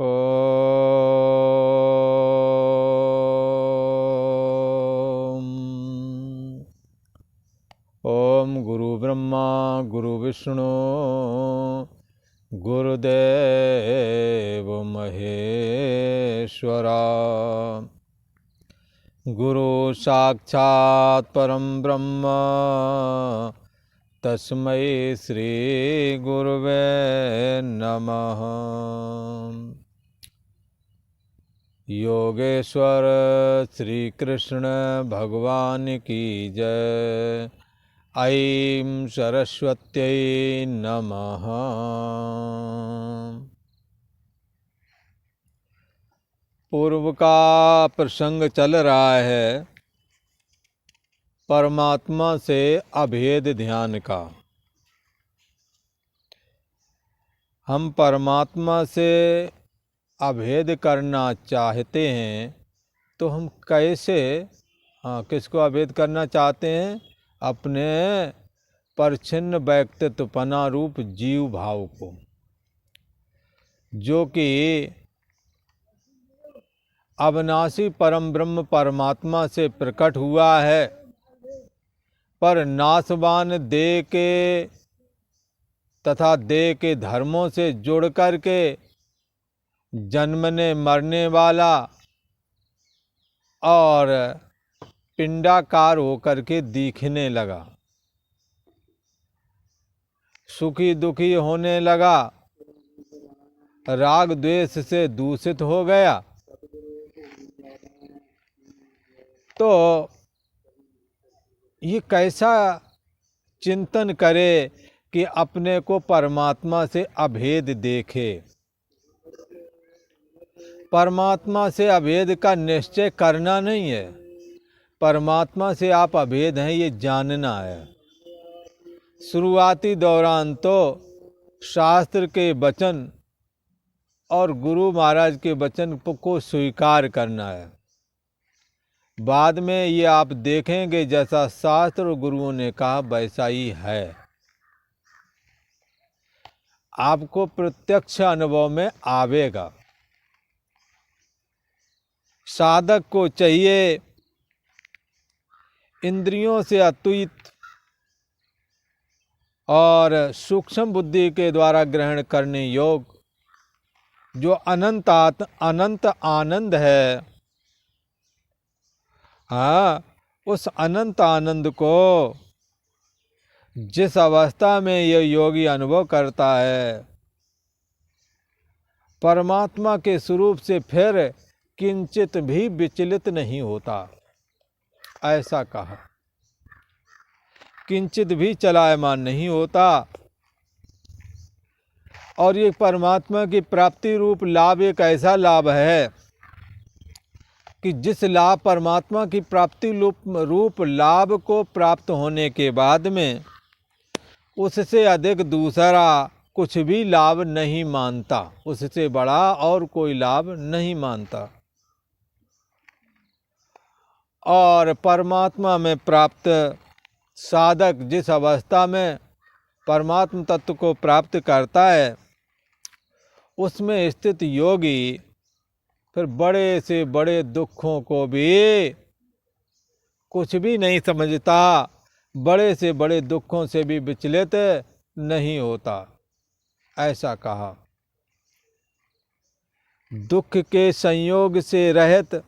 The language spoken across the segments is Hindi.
ओम गुरु ब्रह्मा गुरु विष्णु गुरुदेव महेश्वरा गुरु साक्षात् परम ब्रह्म तस्मै श्री गुरुवे नमः। योगेश्वर श्री कृष्ण भगवान की जय। ऐं सरस्वत्यै नमः। पूर्व का प्रसंग चल रहा है परमात्मा से अभेद ध्यान का। हम परमात्मा से अभेद करना चाहते हैं तो हम कैसे किसको अभेद करना चाहते हैं? अपने परिच्छिन्न व्यक्तित्वपना रूप जीव भाव को, जो कि अविनाशी परम ब्रह्म परमात्मा से प्रकट हुआ है, पर नाशवान देह के तथा देह के धर्मों से जुड़ करके जन्मने मरने वाला और पिंडाकार होकर के दिखने लगा, सुखी दुखी होने लगा, राग द्वेष से दूषित हो गया। तो ये कैसा चिंतन करे कि अपने को परमात्मा से अभेद देखे। परमात्मा से अभेद का निश्चय करना नहीं है, परमात्मा से आप अभेद हैं ये जानना है। शुरुआती दौरान तो शास्त्र के वचन और गुरु महाराज के वचन को स्वीकार करना है। बाद में ये आप देखेंगे जैसा शास्त्र और गुरुओं ने कहा वैसा ही है। आपको प्रत्यक्ष अनुभव में आवेगा। साधक को चाहिए इंद्रियों से अतीत और सूक्ष्म बुद्धि के द्वारा ग्रहण करने योग्य जो अनंत आनंद है, उस अनंत आनंद को जिस अवस्था में यह योगी अनुभव करता है, परमात्मा के स्वरूप से फिर किंचित भी विचलित नहीं होता। ऐसा कहा, किंचित भी चलायमान नहीं होता। और ये परमात्मा की प्राप्ति रूप लाभ एक ऐसा लाभ है कि जिस लाभ परमात्मा की प्राप्ति रूप लाभ को प्राप्त होने के बाद में उससे अधिक दूसरा कुछ भी लाभ नहीं मानता, उससे बड़ा और कोई लाभ नहीं मानता। और परमात्मा में प्राप्त साधक जिस अवस्था में परमात्म तत्व को प्राप्त करता है, उसमें स्थित योगी फिर बड़े से बड़े दुखों को भी कुछ भी नहीं समझता, बड़े से बड़े दुखों से भी विचलित नहीं होता। ऐसा कहा। दुख के संयोग से रहित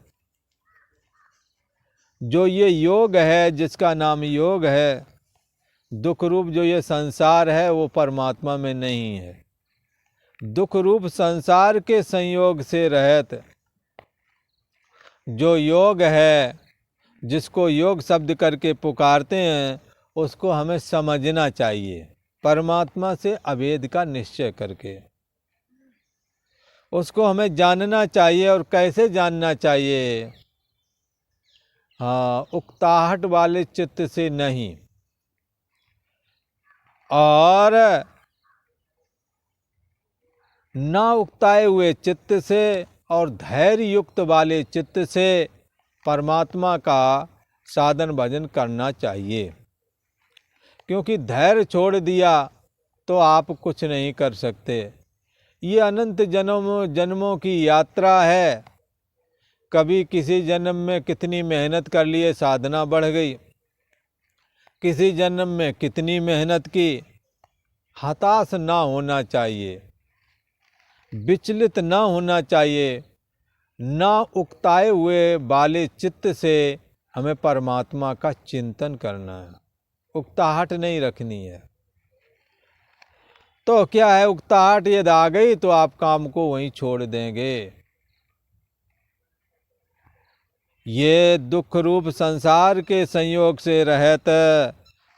जो ये योग है, जिसका नाम योग है, दुख रूप जो ये संसार है वो परमात्मा में नहीं है। दुख रूप संसार के संयोग से रहित जो योग है, जिसको योग शब्द करके पुकारते हैं, उसको हमें समझना चाहिए। परमात्मा से अभेद का निश्चय करके उसको हमें जानना चाहिए। और कैसे जानना चाहिए? उकताहट वाले चित्त से नहीं, और ना उकताए हुए चित्त से और धैर्य युक्त वाले चित्त से परमात्मा का साधन भजन करना चाहिए। क्योंकि धैर्य छोड़ दिया तो आप कुछ नहीं कर सकते। ये अनंत जन्मों की यात्रा है। कभी किसी जन्म में कितनी मेहनत कर लिए, साधना बढ़ गई, किसी जन्म में कितनी मेहनत की। हताश ना होना चाहिए, विचलित ना होना चाहिए, ना उकताए हुए वाले चित्त से हमें परमात्मा का चिंतन करना है। उकताहट नहीं रखनी है। तो क्या है, उकताहट यदि आ गई तो आप काम को वहीं छोड़ देंगे। ये दुख रूप संसार के संयोग से रहत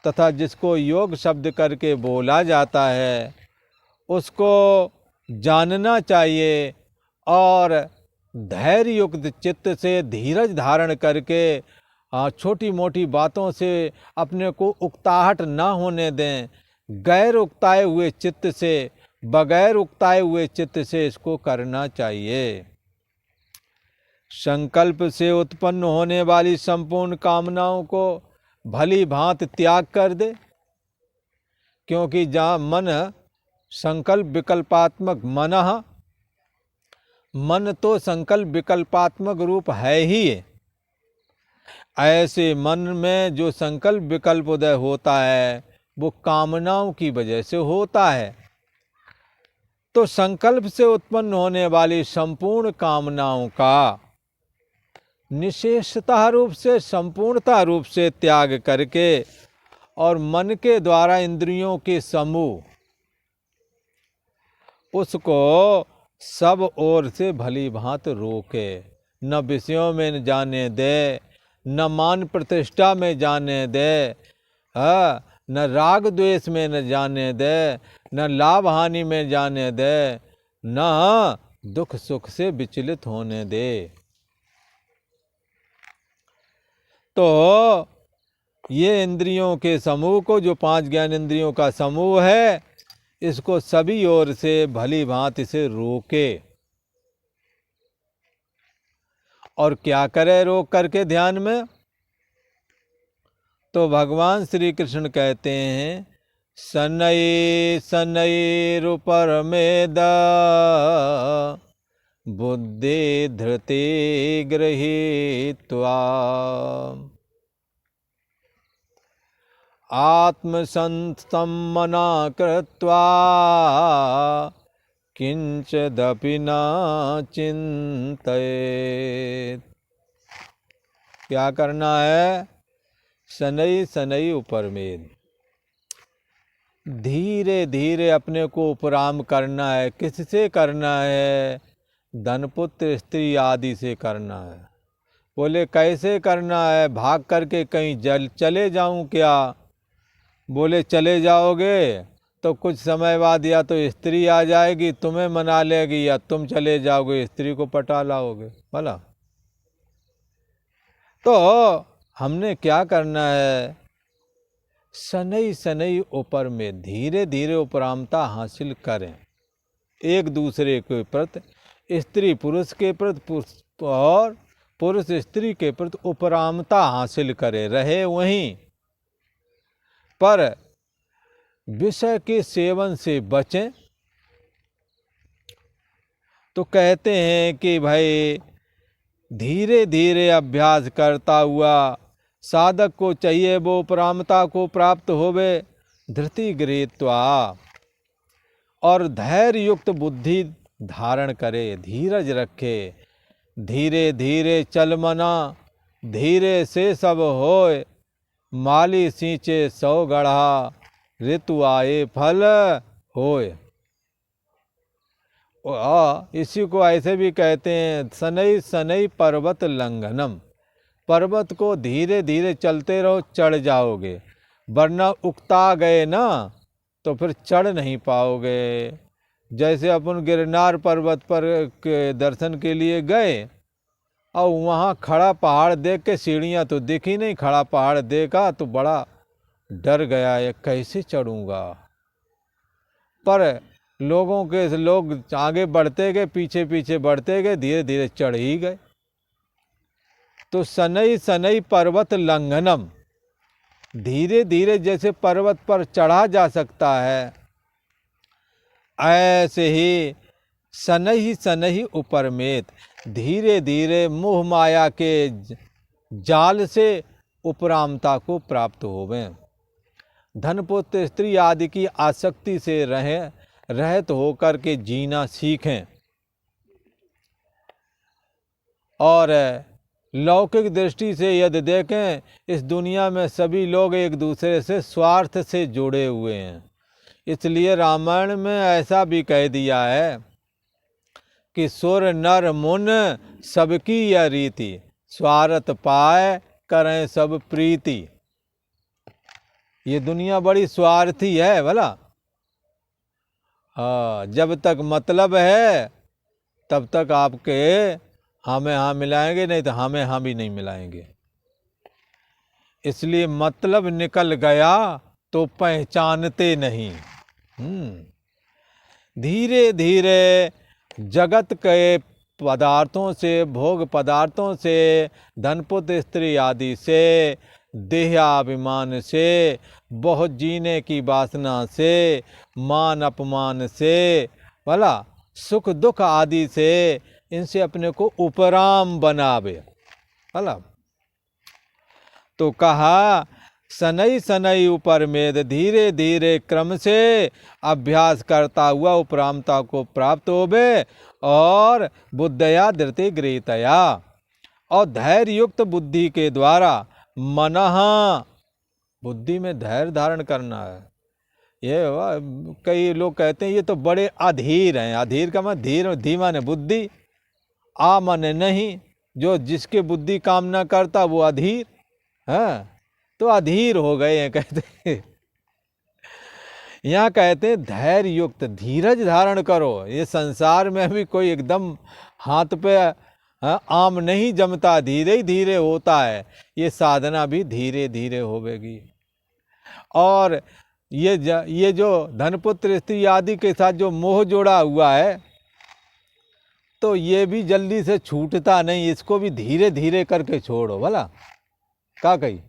तथा जिसको योग शब्द करके बोला जाता है, उसको जानना चाहिए और धैर्य युक्त चित्त से धीरज धारण करके छोटी मोटी बातों से अपने को उकताहट ना होने दें। गैर उकताए हुए चित्त से, बगैर उकताए हुए चित्त से इसको करना चाहिए। संकल्प से उत्पन्न होने वाली संपूर्ण कामनाओं को भली भांति त्याग कर दे, क्योंकि जहाँ मन संकल्प विकल्पात्मक मन तो संकल्प विकल्पात्मक रूप है ही है। ऐसे मन में जो संकल्प विकल्प उदय होता है वो कामनाओं की वजह से होता है। तो संकल्प से उत्पन्न होने वाली संपूर्ण कामनाओं का निशेषता रूप से, संपूर्णता रूप से त्याग करके और मन के द्वारा इंद्रियों के समूह उसको सब ओर से भली भांति रोके, न विषयों में न जाने दे, न मान प्रतिष्ठा में जाने दे, न राग द्वेष में न जाने दे, न लाभ हानि में जाने दे, न दुख सुख से विचलित होने दे। तो ये इंद्रियों के समूह को, जो 5 ज्ञान इंद्रियों का समूह है, इसको सभी ओर से भली भांति से रोके। और क्या करे रोक करके ध्यान में? तो भगवान श्री कृष्ण कहते हैं, सनई सनई रूपर मेद बुद्धि धृति गृहीत्वा आत्मसंस्थमना कृत्वा किंचिदपि न चिंतयेत्। क्या करना है? शनै शनै उपरमेद, धीरे धीरे अपने को उपराम करना है। किससे करना है? धन पुत्र स्त्री आदि से करना है। बोले कैसे करना है? भाग करके कहीं चले जाऊं क्या? बोले चले जाओगे तो कुछ समय बाद या तो स्त्री आ जाएगी, तुम्हें मना लेगी, या तुम चले जाओगे स्त्री को पटा लाओगे भला। तो हमने क्या करना है? शनै शनै ऊपर में धीरे धीरे उपरामता हासिल करें, एक दूसरे के प्रति, स्त्री पुरुष के प्रति और पुरुष स्त्री के प्रति उपरामता हासिल करे, रहे वहीं पर विषय के सेवन से बचें। तो कहते हैं कि भाई धीरे धीरे अभ्यास करता हुआ साधक को चाहिए वो उपरामता को प्राप्त होवे, धृति गृहीत्वा, और धैर्य युक्त बुद्धि धारण करे, धीरज रखे। धीरे धीरे चल मना, धीरे से सब होए, माली सींचे 100 गढ़ा, ऋतु आए फल होए। इसी को ऐसे भी कहते हैं, शनै शनै पर्वत लंघनम। पर्वत को धीरे धीरे चलते रहो, चढ़ जाओगे, वरना उकता गए ना तो फिर चढ़ नहीं पाओगे। जैसे अपन गिरनार पर्वत पर के दर्शन के लिए गए और वहाँ खड़ा पहाड़ देख के, सीढ़ियाँ तो दिखी नहीं, खड़ा पहाड़ देखा तो बड़ा डर गया, ये कैसे चढ़ूँगा। पर लोग आगे बढ़ते गए, पीछे पीछे बढ़ते गए, धीरे धीरे चढ़ ही गए। तो शनै शनै पर्वत लंघनम, धीरे धीरे जैसे पर्वत पर चढ़ा जा सकता है, ऐसे ही सनहि सनहि उपरमेत, धीरे धीरे मोह माया के जाल से उपरामता को प्राप्त होवें। धन पुत्र स्त्री आदि की आसक्ति से रहित होकर के जीना सीखें और लौकिक दृष्टि से यदि देखें, इस दुनिया में सभी लोग एक दूसरे से स्वार्थ से जुड़े हुए हैं। इसलिए रामायण में ऐसा भी कह दिया है कि सुर नर मुन सबकी यह रीति, स्वार्थ पाए करें सब प्रीति। ये दुनिया बड़ी स्वार्थी है भला। जब तक मतलब है तब तक आपके हमें हाँ मिलाएंगे, नहीं तो हमें हाँ भी नहीं मिलाएंगे। इसलिए मतलब निकल गया तो पहचानते नहीं। धीरे धीरे जगत के पदार्थों से, भोग पदार्थों से, धनपुत्र स्त्री आदि से, देहाभिमान से, बहुत जीने की वासना से, मान अपमान से, भला सुख दुख आदि से, इनसे अपने को उपराम बनावे। भला तो कहा सनई सनई उपरमेद, धीरे धीरे क्रम से अभ्यास करता हुआ उपरामता को प्राप्त होवे। और बुद्धया धृति गृहीतया, और धैर्य युक्त बुद्धि के द्वारा मनः, बुद्धि में धैर्य धारण करना है। ये कई लोग कहते हैं ये तो बड़े अधीर हैं। अधीर का मतलब धीर, धीमा ने बुद्धि, आ मन नहीं, जो जिसके बुद्धि काम ना करता वो अधीर है। तो अधीर हो गए हैं कहते हैं। यहाँ कहते हैं धैर्य युक्त, धीरज धारण करो। ये संसार में भी कोई एकदम हाथ पे आम नहीं जमता, धीरे ही धीरे होता है। ये साधना भी धीरे धीरे होवेगी। और ये जो धनपुत्र स्त्री आदि के साथ जो मोह जोड़ा हुआ है, तो ये भी जल्दी से छूटता नहीं। इसको भी धीरे धीरे करके छोड़ो। भला क्या कही,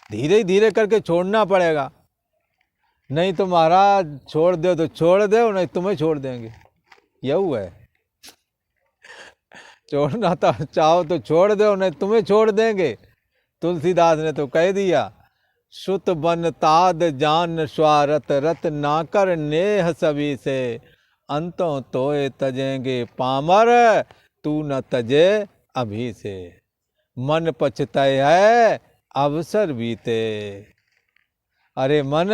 धीरे धीरे करके छोड़ना पड़ेगा। नहीं तो महाराज छोड़ दो तो छोड़ दो, नहीं तुम्हें छोड़ देंगे। यही है, छोड़ना तो चाहो तो छोड़ दो, नहीं तुम्हें छोड़ देंगे। तुलसीदास ने तो कह दिया, सुत बन ताद जान स्वारत रत ना कर नेह सभी से, अंतों तोए तजेंगे पामर तू न तजे अभी से, मन पछताए है अवसर बीते। अरे मन,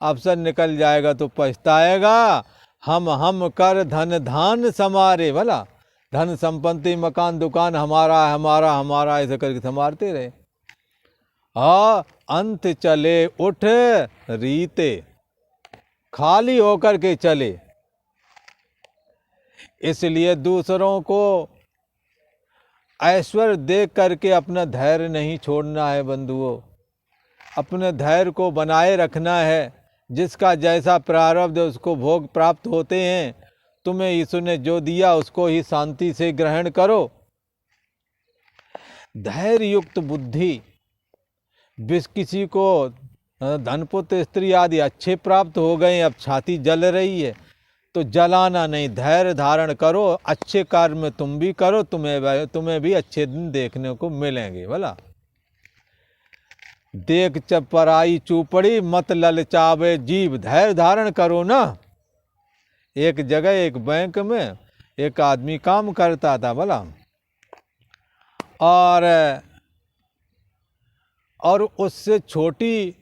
अवसर निकल जाएगा तो पछताएगा। हम कर धन धान समारे। भला धन संपत्ति मकान दुकान हमारा हमारा हमारा ऐसे करके संवारते रहे। अंत चले उठ रीते, खाली होकर के चले। इसलिए दूसरों को ऐश्वर्य देख करके अपना धैर्य नहीं छोड़ना है बंधुओं। अपने धैर्य को बनाए रखना है। जिसका जैसा प्रारब्ध है उसको भोग प्राप्त होते हैं। तुम्हें ईश्वर ने जो दिया उसको ही शांति से ग्रहण करो। धैर्य युक्त बुद्धि, किसी को धनपुत्र स्त्री आदि अच्छे प्राप्त हो गए, अब छाती जल रही है तो जलाना नहीं, धैर्य धारण करो। अच्छे कार्य में तुम भी करो, तुम्हें भी अच्छे दिन देखने को मिलेंगे। भला देख चपराई चूपड़ी मत ललचावे जीव, धैर्य धारण करो ना। एक जगह एक बैंक में एक आदमी काम करता था। भला और उससे छोटी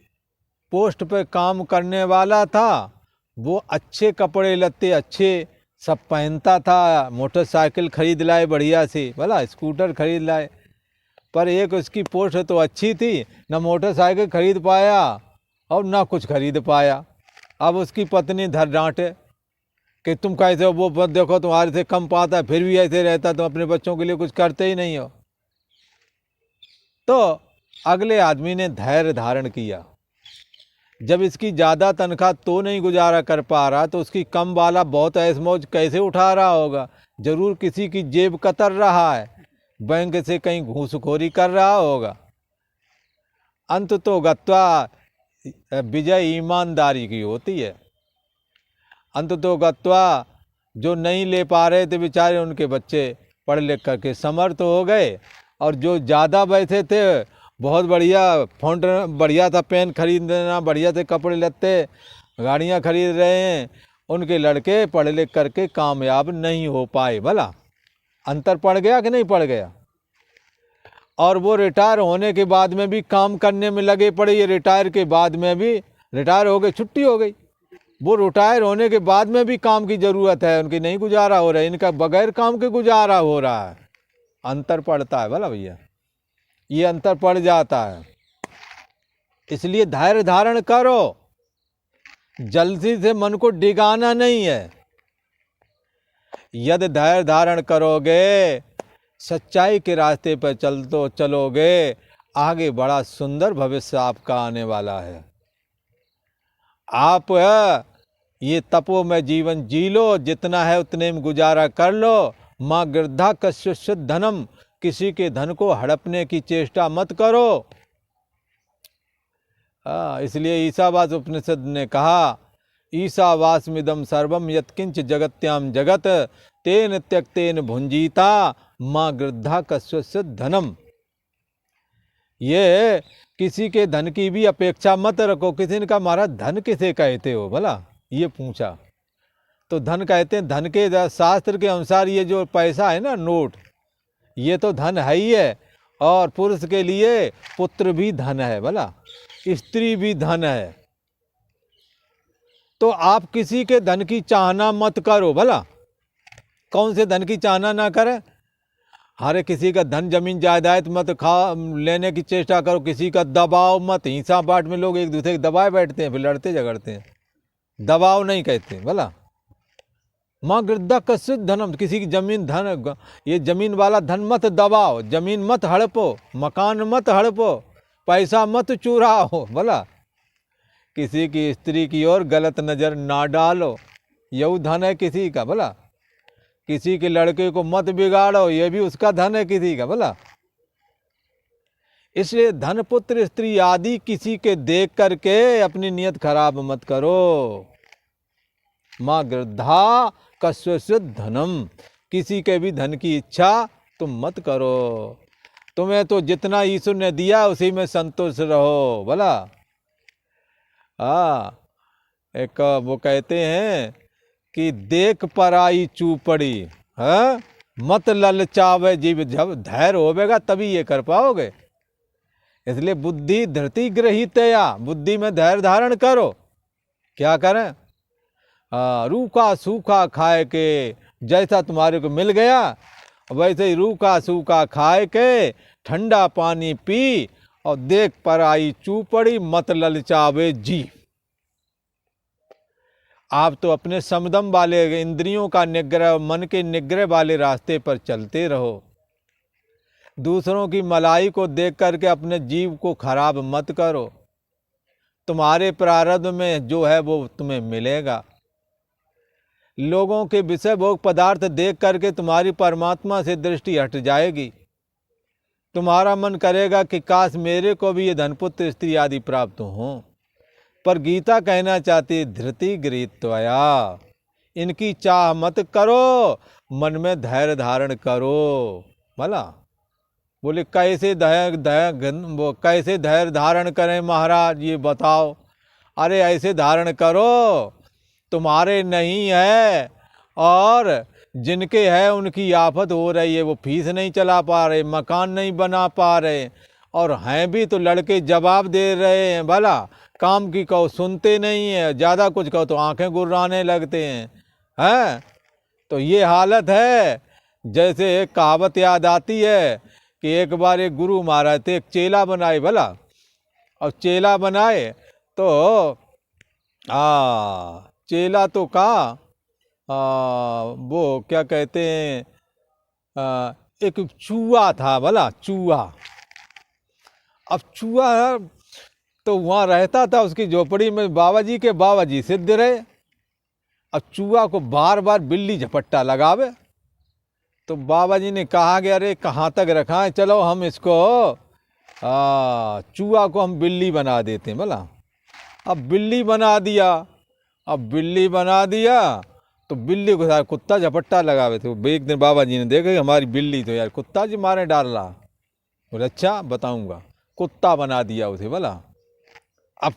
पोस्ट पे काम करने वाला था। वो अच्छे कपड़े लत्ते अच्छे सब पहनता था, मोटरसाइकिल खरीद लाए बढ़िया सी, भला स्कूटर खरीद लाए। पर एक उसकी पोस्ट तो अच्छी थी, ना मोटरसाइकिल खरीद पाया और ना कुछ खरीद पाया। अब उसकी पत्नी धर डांटे कि तुम कैसे हो, वो देखो तुम्हारे से कम पाता है फिर भी ऐसे रहता, तुम अपने बच्चों के लिए कुछ करते ही नहीं हो। तो अगले आदमी ने धैर्य धारण किया। जब इसकी ज़्यादा तनख्वाह तो नहीं गुजारा कर पा रहा तो उसकी कम वाला बहुत ऐश मौज कैसे उठा रहा होगा। जरूर किसी की जेब कतर रहा है, बैंक से कहीं घूसखोरी कर रहा होगा। अंत तो गत्वा विजय ईमानदारी की होती है। अंत तो गत्वा जो नहीं ले पा रहे थे बेचारे, उनके बच्चे पढ़ लिख करके समर्थ हो गए, और जो ज़्यादा बैठे थे, बहुत बढ़िया फ़ॉन्ट बढ़िया था, पेन खरीद देना, बढ़िया थे कपड़े लत्ते, गाड़ियाँ खरीद रहे हैं, उनके लड़के पढ़ लिख करके कामयाब नहीं हो पाए। भला अंतर पड़ गया कि नहीं पड़ गया? और वो रिटायर होने के बाद में भी काम करने में लगे पड़े। ये रिटायर के बाद में भी, रिटायर हो गए, छुट्टी हो गई, वो रिटायर होने के बाद में भी काम की ज़रूरत है, उनकी नहीं गुजारा हो रहा है, इनका बगैर काम के गुजारा हो रहा है। अंतर पड़ता है भला भैया, ये अंतर पड़ जाता है। इसलिए धैर्य धारण करो, जल्दी से मन को डिगाना नहीं है। यदि धैर्य धारण करोगे, सच्चाई के रास्ते पर चलोगे, आगे बड़ा सुंदर भविष्य आपका आने वाला है। आप ये तपो में जीवन जी लो, जितना है उतने में गुजारा कर लो। माँ गृद्धा कस्यचित् धनम, किसी के धन को हड़पने की चेष्टा मत करो। इसलिए ईशावास उपनिषद ने कहा, ईशावास्मिदं सर्वम यत्किंच जगत्याम जगत तेन त्यक्तेन भुंजीता माँ गृद्धा कस्यचित् धनम। ये किसी के धन की भी अपेक्षा मत रखो। किसी ने कहा महाराज धन किसे कहते हो भला, ये पूछा तो धन कहते हैं, धन के शास्त्र के अनुसार ये जो पैसा है ना, नोट, ये तो धन है ही है। और पुरुष के लिए पुत्र भी धन है भला, स्त्री भी धन है। तो आप किसी के धन की चाहना मत करो भला। कौन से धन की चाहना ना करें? हर किसी का धन जमीन जायदाद मत लेने की चेष्टा करो, किसी का दबाव मत। हिंसा बाट में लोग एक दूसरे के दबाए बैठते हैं, फिर लड़ते झगड़ते हैं। दबाव नहीं कहते भला। माँ गृद्धा कस्यचित् धनम, किसी की जमीन धन, ये जमीन वाला धन मत दबाओ, जमीन मत हड़पो, मकान मत हड़पो, पैसा मत चुराओ भला। किसी की स्त्री की ओर गलत नज़र ना डालो, यही धन है किसी का भला। किसी के लड़के को मत बिगाड़ो, ये भी उसका धन है किसी का भला। इसलिए धन, पुत्र, स्त्री आदि किसी के देख करके अपनी नियत खराब मत करो। माँ गृद्धा कस्यचित् धनम, किसी के भी धन की इच्छा तुम मत करो। तुम्हें तो जितना ईश्वर ने दिया उसी में संतुष्ट रहो भला। एक वो कहते हैं कि देख पराई चूपड़ी, है मत ललचावे जीव। जब धैर्य होवेगा तभी ये कर पाओगे। इसलिए बुद्धि धृति गृहीतया, बुद्धि में धैर्य धारण करो। क्या करें? रूखा सूखा खाए के, जैसा तुम्हारे को मिल गया वैसे ही रूखा सूखा खाए के, ठंडा पानी पी, और देख पराई चूपड़ी मत ललचावे जी। आप तो अपने समदम वाले, इंद्रियों का निग्रह, मन के निग्रह वाले रास्ते पर चलते रहो। दूसरों की मलाई को देख करके अपने जीव को खराब मत करो। तुम्हारे प्रारब्ध में जो है वो तुम्हें मिलेगा। लोगों के विषय भोग पदार्थ देख करके तुम्हारी परमात्मा से दृष्टि हट जाएगी। तुम्हारा मन करेगा कि काश मेरे को भी ये धनपुत्र स्त्री आदि प्राप्त हों। पर गीता कहना चाहती, धृति गृहीत्वया, इनकी चाह मत करो, मन में धैर्य धारण करो भला। बोले कैसे कैसे धैर्य धारण करें महाराज, ये बताओ। अरे ऐसे धारण करो, तुम्हारे नहीं है और जिनके है उनकी आफत हो रही है, वो फीस नहीं चला पा रहे, मकान नहीं बना पा रहे, और हैं भी तो लड़के जवाब दे रहे हैं भला। काम की कहो सुनते नहीं है, ज़्यादा कुछ कहो तो आंखें गुर्राने लगते हैं। तो ये हालत है। जैसे एक कहावत याद आती है कि एक बार एक गुरु महाराज थे, एक चेला बनाए भला, और चेला बनाए तो चेला तो वो क्या कहते हैं, एक चूहा था भला, चूहा। अब चूहा तो वहाँ रहता था उसकी झोपड़ी में, बाबा जी के बाबा जी सिद्ध रहे। अब चूहा को बार बार बिल्ली झपट्टा लगावे, तो बाबा जी ने कहा कि अरे कहाँ तक रखा है, चलो हम इसको चूहा को हम बिल्ली बना देते हैं भला। अब बिल्ली बना दिया, अब बिल्ली बना दिया तो बिल्ली को सारा कुत्ता झपट्टा लगावे थे। एक दिन बाबा जी ने देखा कि हमारी बिल्ली तो यार कुत्ता जी मारे डाल रहा। बोले अच्छा बताऊंगा। कुत्ता बना दिया उसे बोला। अब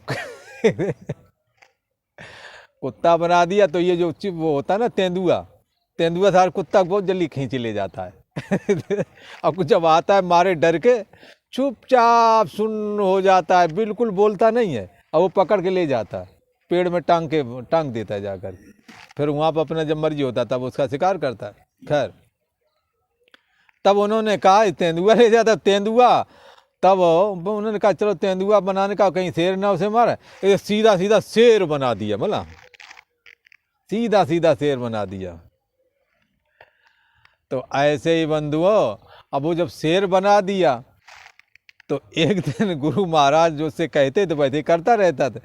कुत्ता बना दिया तो ये जो वो होता है ना तेंदुआ, तेंदुआ सारा कुत्ता को बहुत जल्दी खींच ले जाता है। अब जब आता है मारे डर के चुपचाप सुन्न हो जाता है, बिल्कुल बोलता नहीं है। अब वो पकड़ के ले जाता है, पेड़ में टांग देता है जाकर। फिर वहाँ पर अपना जब मर्जी होता तब उसका शिकार करता है। खैर तब उन्होंने कहा तेंदुआ ले जाता। तेंदुआ तब उन्होंने कहा चलो तेंदुआ बनाने का कहीं शेर ना उसे मारे, ये सीधा सीधा शेर बना दिया। बोला सीधा सीधा शेर बना दिया। तो ऐसे ही बंधुओं, अब वो जब शेर बना दिया तो एक दिन गुरु महाराज जो से कहते थे वैसे करता रहता था।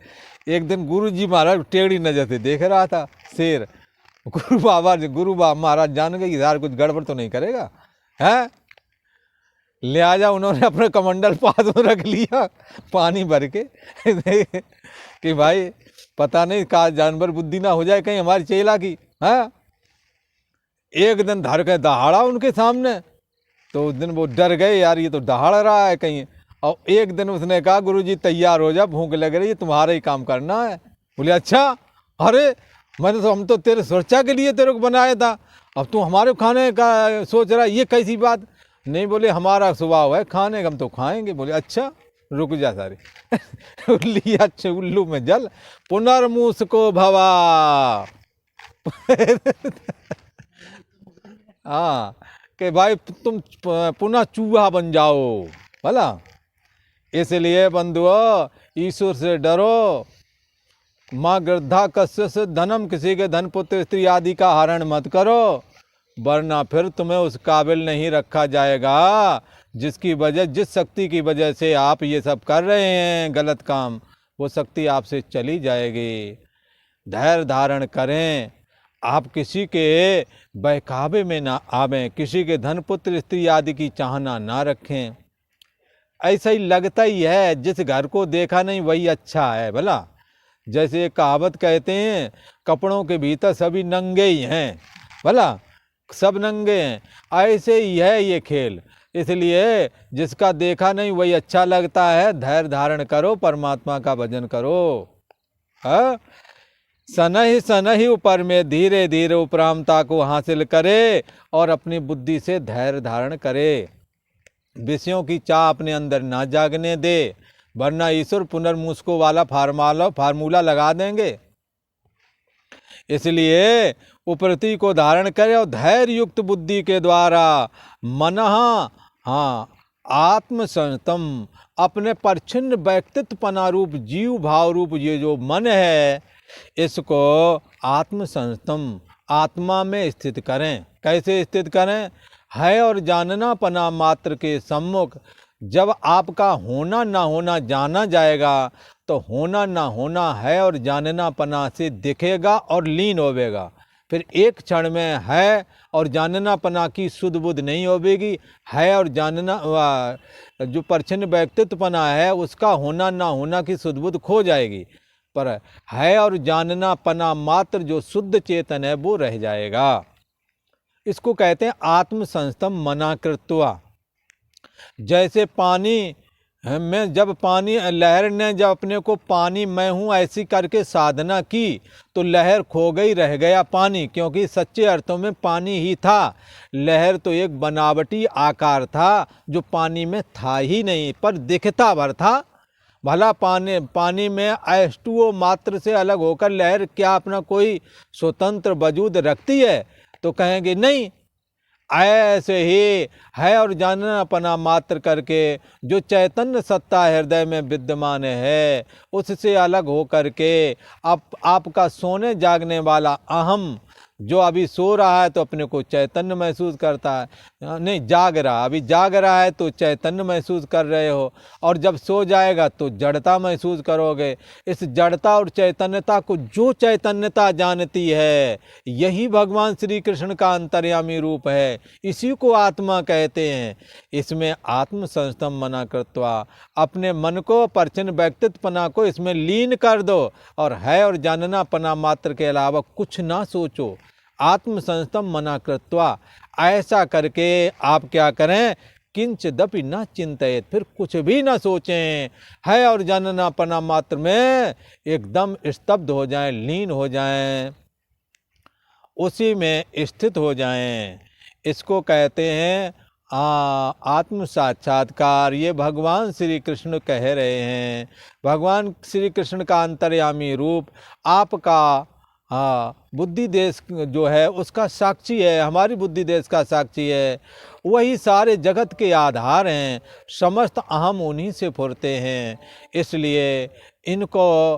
एक दिन गुरु जी महाराज टेढ़ी नजर से देख रहा था शेर। गुरु महाराज जान गए कि यार कुछ गड़बड़ तो नहीं करेगा है। लिहाजा उन्होंने अपने कमंडल पास में रख लिया पानी भर के कि भाई पता नहीं का जानवर बुद्धि ना हो जाए कहीं हमारी चेला की है। एक दिन धर के दहाड़ा उनके सामने, तो उस दिन वो डर गए, यार ये तो दहाड़ रहा है कहीं। और एक दिन उसने कहा गुरुजी तैयार हो जा, भूख लग रही है, तुम्हारा ही काम करना है। बोले अच्छा, अरे हम तो तेरे सुरक्षा के लिए तेरे को बनाया था, अब तू हमारे खाने का सोच रहा है, ये कैसी बात। नहीं, बोले हमारा स्वभाव है खाने का, हम तो खाएंगे। बोले अच्छा रुक जा सारे। लिया उल्लू में जल पुनर्मूस को भवा। हाँ कि भाई तुम पुनः चूहा बन जाओ। भला इसलिए बंधुओं ईश्वर से डरो। माँ गृद्धा कस्य से धनम, किसी के धन पुत्र स्त्री आदि का हरण मत करो, वरना फिर तुम्हें उस काबिल नहीं रखा जाएगा जिसकी वजह, जिस शक्ति की वजह से आप ये सब कर रहे हैं गलत काम, वो शक्ति आपसे चली जाएगी। धैर्य धारण करें, आप किसी के बहकावे में ना आवें, किसी के धन पुत्र स्त्री आदि की चाहना ना रखें। ऐसा ही लगता ही है, जिस घर को देखा नहीं वही अच्छा है। भला जैसे एक कहावत कहते हैं, कपड़ों के भीतर सभी नंगे ही हैं, भला सब नंगे हैं। ऐसे ही है ये खेल। इसलिए जिसका देखा नहीं वही अच्छा लगता है। धैर्य धारण करो, परमात्मा का भजन करो। सनहि सनहि ऊपर में धीरे धीरे उपरामता को हासिल करे और अपनी बुद्धि से धैर्य धारण करे। विषयों की चाह अपने अंदर ना जागने दे, वरना ईश्वर पुनर्मुस्को वाला फार्मूला लगा देंगे। इसलिए उपरति को धारण करे और धैर्य युक्त बुद्धि के द्वारा मनः आत्मसंतम, अपने परिच्छिन्न व्यक्तित्वपना रूप जीव भाव रूप ये जो मन है, इसको आत्मसंतम, आत्मा में स्थित करें। कैसे स्थित करें? है और जानना पना मात्र के सम्मुख। जब आपका होना ना होना जाना जाएगा तो होना ना होना है और जानना पना से दिखेगा और लीन होवेगा। फिर एक क्षण में है और जानना पना की सुध बुध नहीं होवेगी। है और जानना जो परिच्छिन्न व्यक्तित्वपना है उसका होना ना होना की सुध बुध खो जाएगी, पर है और जानना पना मात्र जो शुद्ध चेतन है वो रह जाएगा। इसको कहते हैं आत्मसंस्तम मनाकृत्वा। जैसे पानी में जब पानी लहर ने जब अपने को पानी मैं हूँ ऐसी करके साधना की तो लहर खो गई, रह गया पानी, क्योंकि सच्चे अर्थों में पानी ही था। लहर तो एक बनावटी आकार था जो पानी में था ही नहीं, पर दिखता भर था। भला पानी में H2O मात्र से अलग होकर लहर क्या अपना कोई स्वतंत्र वजूद रखती है? तो कहेंगे नहीं। ऐसे ही है और जानना पना मात्र करके जो चैतन्य सत्ता हृदय में विद्यमान है उससे अलग हो करके आपका सोने जागने वाला अहम जो अभी सो रहा है तो अपने को चैतन्य महसूस करता है, नहीं जाग रहा, अभी जाग रहा है तो चैतन्य महसूस कर रहे हो, और जब सो जाएगा तो जड़ता महसूस करोगे। इस जड़ता और चैतन्यता को जो चैतन्यता जानती है यही भगवान श्री कृष्ण का अंतर्यामी रूप है, इसी को आत्मा कहते हैं। इसमें आत्म संस्तम मना कृत्वा, अपने मन को परिच्छिन्न व्यक्तित्वपना को इसमें लीन कर दो और है और जानना पना मात्र के अलावा कुछ ना सोचो। आत्मसंस्थम मना कृत्वा, ऐसा करके आप क्या करें, किंचिदपि न चिंतित, फिर कुछ भी न सोचें, है और जननापना मात्र में एकदम स्तब्ध हो जाएं, लीन हो जाएं, उसी में स्थित हो जाएं। इसको कहते हैं आत्म साक्षात्कार। ये भगवान श्री कृष्ण कह रहे हैं। भगवान श्री कृष्ण का अंतर्यामी रूप आपका बुद्धि देश जो है उसका साक्षी है, हमारी बुद्धि देश का साक्षी है। वही सारे जगत के आधार हैं, समस्त अहम उन्हीं से फुरते हैं। इसलिए इनको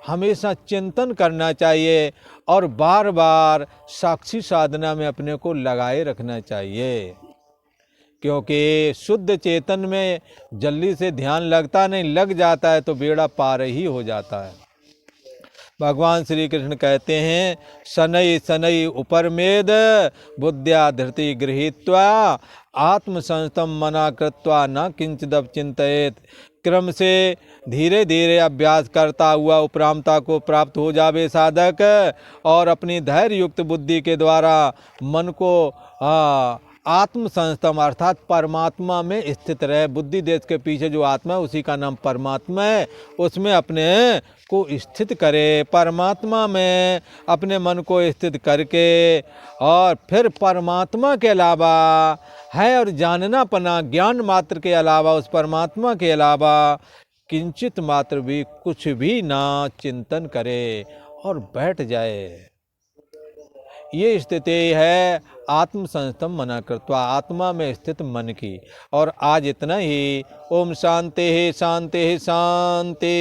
हमेशा चिंतन करना चाहिए और बार बार साक्षी साधना में अपने को लगाए रखना चाहिए, क्योंकि शुद्ध चेतन में जल्दी से ध्यान लगता नहीं, लग जाता है तो बेड़ा पार ही हो जाता है। भगवान श्री कृष्ण कहते हैं, शनै शनै उपरमेद बुद्ध्या धृति गृहीत्वा आत्मसंस्थम मना कृत्वा न किंचिदप चिंतयेत। क्रम से धीरे धीरे अभ्यास करता हुआ उपरामता को प्राप्त हो जावे साधक, और अपनी धैर्य युक्त बुद्धि के द्वारा मन को आत्मसंस्थम अर्थात परमात्मा में स्थित रहे। बुद्धि देश के पीछे जो आत्मा है उसी का नाम परमात्मा है, उसमें अपने को स्थित करे। परमात्मा में अपने मन को स्थित करके और फिर परमात्मा के अलावा है और जानना पना, ज्ञान मात्र के अलावा, उस परमात्मा के अलावा किंचित मात्र भी कुछ भी ना चिंतन करे और बैठ जाए। ये स्थिति है आत्मसंस्थम मना कृत्वा, आत्मा में स्थित मन की। और आज इतना ही। ओम शांति शांति शांति।